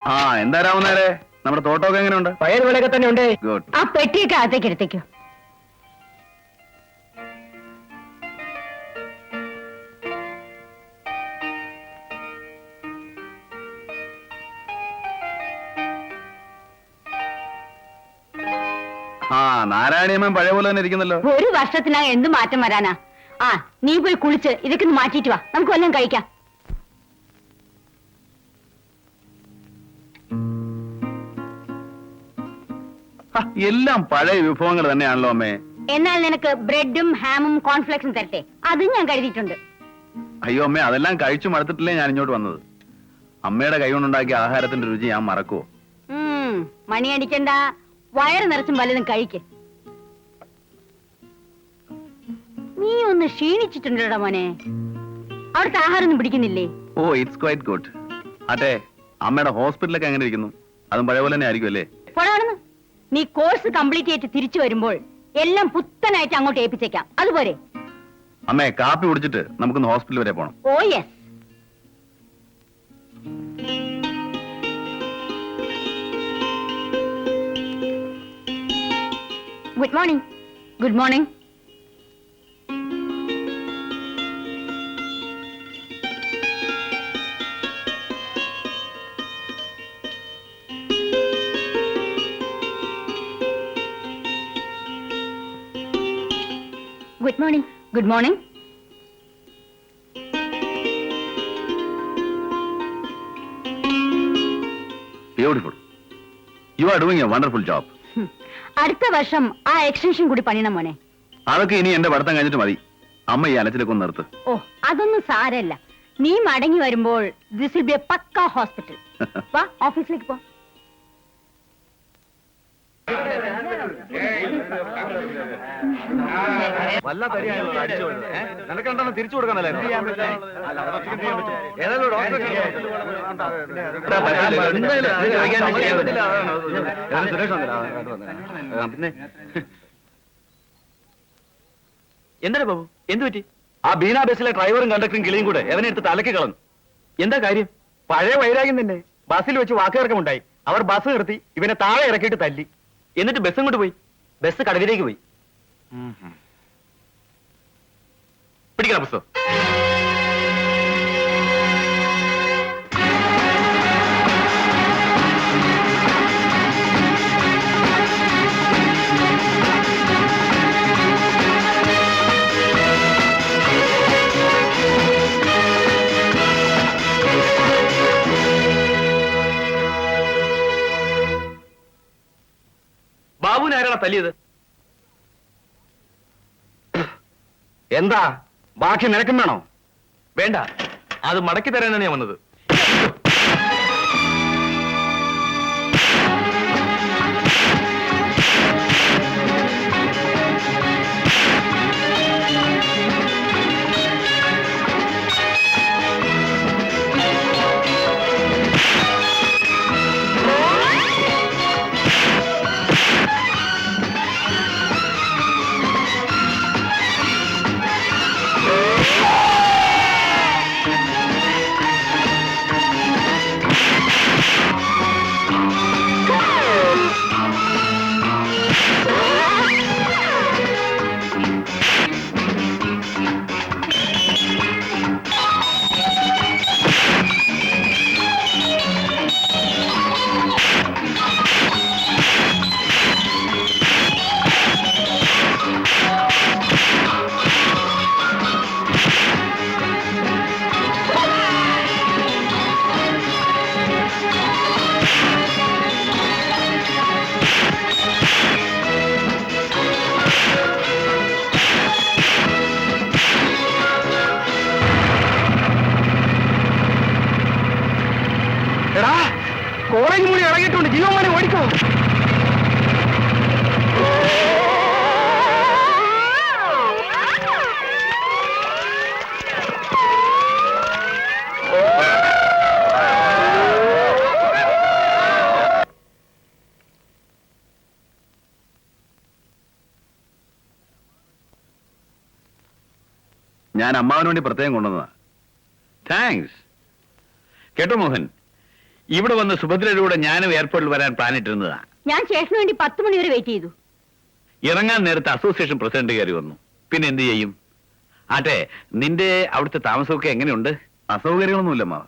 ആ എന്താ രാമനാരെ, നമ്മുടെ തോട്ടമൊക്കെ എങ്ങനെയുണ്ട്? പഴയ പോലെയൊക്കെ തന്നെ ഉണ്ട്. ഗുഡ്. ആ പെട്ടിയൊക്കെ അകത്തേക്ക് എടുത്തേക്കോ. ആ നാരായണിയമ്മൻ പഴയ പോലെ തന്നെ ഇരിക്കുന്നല്ലോ. ഒരു വർഷത്തിനകം എന്ത് മാറ്റം വരാനാ? ആ നീ പോയി കുളിച്ച് ഇതൊക്കെ ഒന്ന് മാറ്റിയിട്ട് വാ, നമുക്ക് വല്ലതും കഴിക്കാം. എല്ലാം പഴയ വിഭവങ്ങൾ തന്നെയാണല്ലോ അമ്മേ. എന്നാൽ നിനക്ക് ബ്രെഡും ഹാമും കോൺഫ്ലെക്സും തരട്ടെ? അതും ഞാൻ കരുതിയിട്ടുണ്ട്. അയ്യോ അമ്മേ, അതെല്ലാം കഴിച്ചു മടുത്തിട്ടില്ലേ ഞാൻ ഇങ്ങോട്ട് വന്നത്. അമ്മയുടെ കൈ കൊണ്ടുണ്ടാക്കിയ ആഹാരത്തിന്റെ രുചി ഞാൻ മറക്കുവോ? മണിയടിക്കണ്ട, വയറ് നിറച്ചും വല്ലതും കഴിക്ക്. നീ ഒന്ന് ക്ഷീണിച്ചിട്ടുണ്ടോടാ മോനെ? അവിടുത്തെ ആഹാരം ഒന്നും പിടിക്കുന്നില്ലേ? Oh it's quite good. അതെ, അമ്മയുടെ ഹോസ്പിറ്റലൊക്കെ എങ്ങനെ ഇരിക്കുന്നു? അതും പഴയ പോലെ തന്നെ ആയിരിക്കും അല്ലേ? പോടാണെന്ന്. നീ കോഴ്സ് കംപ്ലീറ്റ് ചെയ്തിട്ട് തിരിച്ചു വരുമ്പോൾ എല്ലാം പുത്തനായിട്ട് അങ്ങോട്ട് ഏൽപ്പിച്ചേക്കാം. അതുപോലെ അമ്മേ, കാപ്പി കുടിച്ചിട്ട് നമുക്കൊന്ന് ഹോസ്പിറ്റൽ വരെ പോണം. Oh yes. Good morning. Good morning. Good morning. Good morning. Beautiful. You are doing a wonderful job. അടുത്ത വർഷം ആ എക്സ്റ്റൻഷൻ കൂടി പണിയണം മോനെ. അതൊക്കെ ഇനി എന്റെ പഠിത്തം കഴിഞ്ഞിട്ട് മതി. അമ്മ ഈ അലച്ചിലൊക്കെ ഒന്ന് നിർത്ത്. ഓ അതൊന്നും സാരല്ല. നീ മടങ്ങി വരുമ്പോൾ this will be a pucca hospital. വാ ഓഫീസിലേക്ക് പോ. തിരിച്ചു കൊടുക്കണല്ലേ? എന്താണ് ബാബു, എന്ത് പറ്റി? ആ ബീന ബസ്സിലെ ഡ്രൈവറും കണ്ടക്ടറും കിളിയും കൂടെ എവനെ എടുത്ത് തലക്ക് കളഞ്ഞു. എന്താ കാര്യം? പഴയ വൈരാഗ്യം തന്നെ. ബസ്സിൽ വെച്ച് വാക്കുതർക്കമുണ്ടായി. അവർ ബസ് നിർത്തി ഇവനെ താഴെ ഇറക്കിയിട്ട് തല്ലി. എന്നിട്ട് ബസ് ഇങ്ങോട്ട് പോയി? ബസ് കടവിലേക്ക് പോയി. പിടിക്കണം ബസ്. ബാബുവിനെ ആരാണ് തല്ലിയത്? എന്താ ബാക്കി നിനക്കും വേണോ? വേണ്ട, അത് മടക്കി തരാനാണ് ഞാൻ വന്നത്. കോളേജ് മുറി ഇറങ്ങിയിട്ടുണ്ട്. ജീവന്മാരെ ഓടിക്കോ. ഞാൻ അമ്മാവന് വേണ്ടി പ്രത്യേകം കൊണ്ടുവന്നതാ. താങ്ക്സ്. കേട്ടോ മോഹൻ, ഇവിടെ വന്ന് സുഭദ്രയുടെ കൂടെ ഞാനും എയർപോർട്ടിൽ വരാൻ പ്ലാൻ ഇട്ടിരുന്നതാ. ഞാൻ സ്റ്റേഷന് വേണ്ടി 10 മണി വരെ വെയിറ്റ് ചെയ്തു. ഇറങ്ങാൻ നേരത്തെ അസോസിയേഷൻ പ്രസിഡന്റ് കയറി വന്നു. പിന്നെ എന്ത് ചെയ്യും? ആട്ടെ, നിന്റെ അവിടുത്തെ താമസമൊക്കെ എങ്ങനെയുണ്ട്? അസൗകര്യങ്ങളൊന്നുമില്ല മാവ.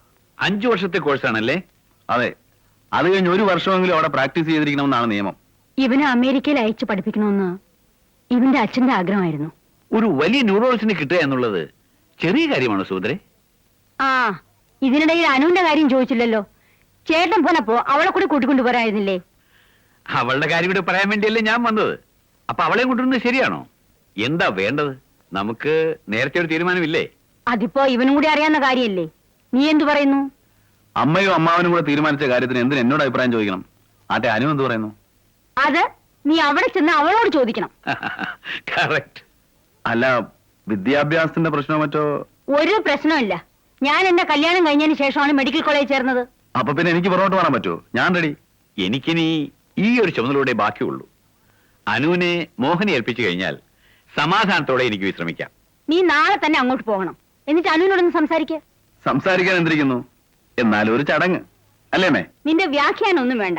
5 വർഷത്തെ കോഴ്സാണല്ലേ? അതെ, അത് കഴിഞ്ഞ് 1 വർഷമെങ്കിലും അവിടെ പ്രാക്ടീസ് ചെയ്തിരിക്കണമെന്നാണ് നിയമം. ഇവനെ അമേരിക്കയിൽ അയച്ചു പഠിപ്പിക്കണമെന്ന് ഇവന്റെ അച്ഛന്റെ ആഗ്രഹമായിരുന്നു. ഒരു വലിയ ന്യൂറോളജിനെ കിട്ടുക എന്നുള്ളത് ചെറിയ കാര്യമാണോ സുഭദ്രേ? ആ, ഇതിനിടയിൽ അനുവിന്റെ കാര്യം ചോദിച്ചില്ലല്ലോ. ചേട്ടൻ പോനപ്പോ അവളെ കൂടി കൂട്ടിക്കൊണ്ടു പോരായിരുന്നില്ലേ? അവളുടെ കാര്യം ഇവിടെ പറയാൻ വേണ്ടിയല്ലേ ഞാൻ വന്നത്. അപ്പൊ അവളെ കൊണ്ടുവരുന്നത് ശരിയാണോ? എന്താ വേണ്ടത്? നമുക്ക് നേരത്തെ ഒരു തീരുമാനമില്ലേ? അതിപ്പോ ഇവനും കൂടി അറിയാവുന്ന കാര്യല്ലേ. നീ എന്തു പറയുന്നു? അമ്മയും അമ്മാവനും കൂടെ തീരുമാനിച്ച കാര്യത്തിന് എന്തിന് എന്നോട് അഭിപ്രായം ചോദിക്കണം? ആട്ടെ, അനു എന്ത് പറയുന്നു? അത് നീ അവിടെ ചെന്ന് അവളോട് ചോദിക്കണം. കറക്റ്റ്. അല്ല, വിദ്യാഭ്യാസത്തിന്റെ പ്രശ്നമോ മറ്റോ? ഒരു പ്രശ്നമില്ല. ഞാൻ എന്റെ കല്യാണം കഴിഞ്ഞതിന് ശേഷമാണ് മെഡിക്കൽ കോളേജ് ചേർന്നത്. അപ്പൊ പിന്നെ എനിക്ക് പുറകോട്ട് വരാൻ പറ്റുമോ? ഞാൻ റെഡി. എനിക്കിനി ഈ ഒരു ചുമതലയുടെ ബാക്കിയുള്ളൂ. അനുവിനെ മോഹനെ ഏൽപ്പിച്ചു കഴിഞ്ഞാൽ സമാധാനത്തോടെ എനിക്ക് വിശ്രമിക്കാം. നീ നാളെ തന്നെ അങ്ങോട്ട് പോകണം. എന്നിട്ട് അനുവിനോടൊന്ന് സംസാരിക്കുക. സംസാരിക്കാൻ എന്തിരിക്കുന്നു? എന്നാലും ഒരു ചടങ്ങ് അല്ലേ മേ? നിന്റെ വ്യാഖ്യാനം ഒന്നും വേണ്ട.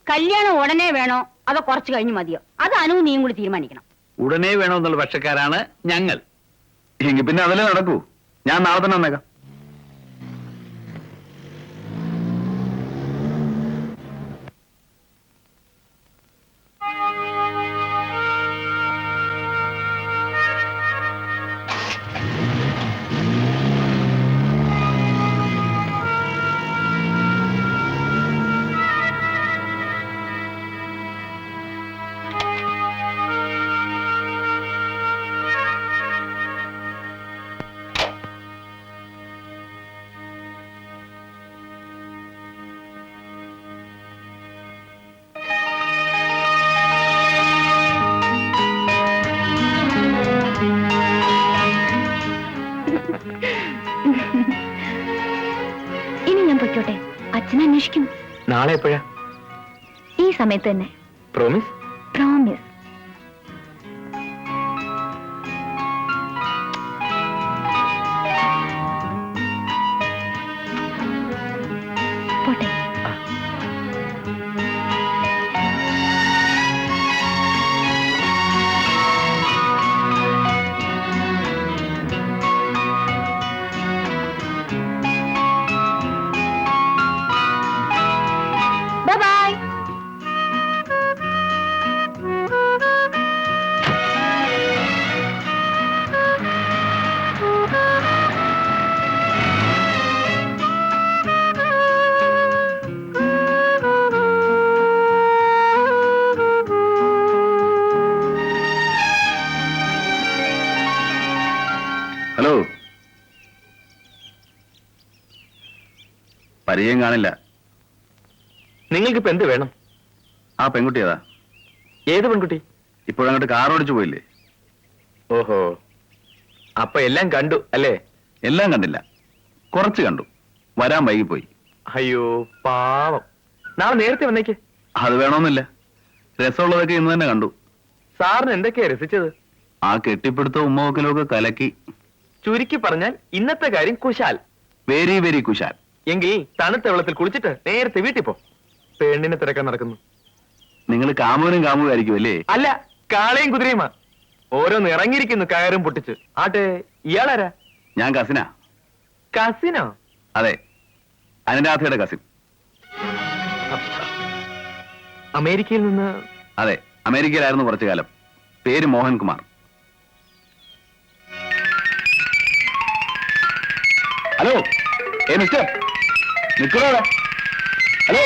കല്യാണം ഉടനെ വേണോ അതോ കുറച്ച് കഴിഞ്ഞ് മതിയോ? അത് അനുവും നീയും കൂടി തീരുമാനിക്കണം. ഉടനെ വേണമെന്നുള്ള പക്ഷക്കാരാണ് ഞങ്ങൾ. എങ്കിൽ പിന്നെ അതല്ലേ നടക്കൂ. ഞാൻ നാളെ തന്നെ വന്നേക്കാം. ഇനി ഞാൻ പൊയ്ക്കോട്ടെ. അച്ഛനെ അന്വേഷിക്കും. നാളെ എപ്പോഴാ? ഈ സമയത്ത് തന്നെ. പ്രോമിസ്? പ്രോമിസ്. പോട്ടെ. Bye-bye. ഹലോ, പരിചയം കാണില്ല. നിങ്ങൾക്ക് ഇപ്പൊ എന്ത് വേണം? ആ പെൺകുട്ടി ഏതാ? ഏത് പെൺകുട്ടി? ഇപ്പോഴങ്ങോട്ട് കാർ ഓടിച്ചു പോയില്ലേ? ഓഹോ, അപ്പൊ എല്ലാം കണ്ടു അല്ലേ? എല്ലാം കണ്ടില്ല, കുറച്ച് കണ്ടു. വരാൻ വൈകിപ്പോയി. അയ്യോ പാവം. നാളെ നേരത്തെ വന്നേക്ക്. അത് വേണമെന്നില്ല. രസമുള്ളതൊക്കെ ഇന്ന് തന്നെ കണ്ടു. സാറിന് എന്തൊക്കെയാ രസിച്ചത്? ആ കെട്ടിപ്പിടുത്തവും ഉമ്മവക്കലും ഒക്കെ കലക്കി. ചുരുക്കി പറഞ്ഞാൽ ഇന്നത്തെ കാര്യം കുശാൽ. Very very Kusal. എങ്കിൽ തണുത്ത വെള്ളത്തിൽ കുളിച്ചിട്ട് നേരത്തെ വീട്ടിൽ പോ. പെണ്ണിനെ തിരക്കാൻ നടക്കുന്നു. നിങ്ങൾ കാമുകനും കാമുകായിരിക്കും അല്ലേ? അല്ല, കാളയും കുതിരയുമാ. ഓരോന്ന് ഇറങ്ങിയിരിക്കുന്നു കയറും പൊട്ടിച്ച്. ആട്ടെ, ഇയാളാരാ? ഞാൻ കസിനാ. കസിനോ? അതെ, അനുരാധയുടെ കസിൻ. അമേരിക്കയിൽ നിന്ന്? അതെ, അമേരിക്കയിലായിരുന്നു കുറച്ചു കാലം. പേര് മോഹൻകുമാർ. ഹലോ, മിസ്റ്റർ, നിൽക്കണോ? ഹലോ.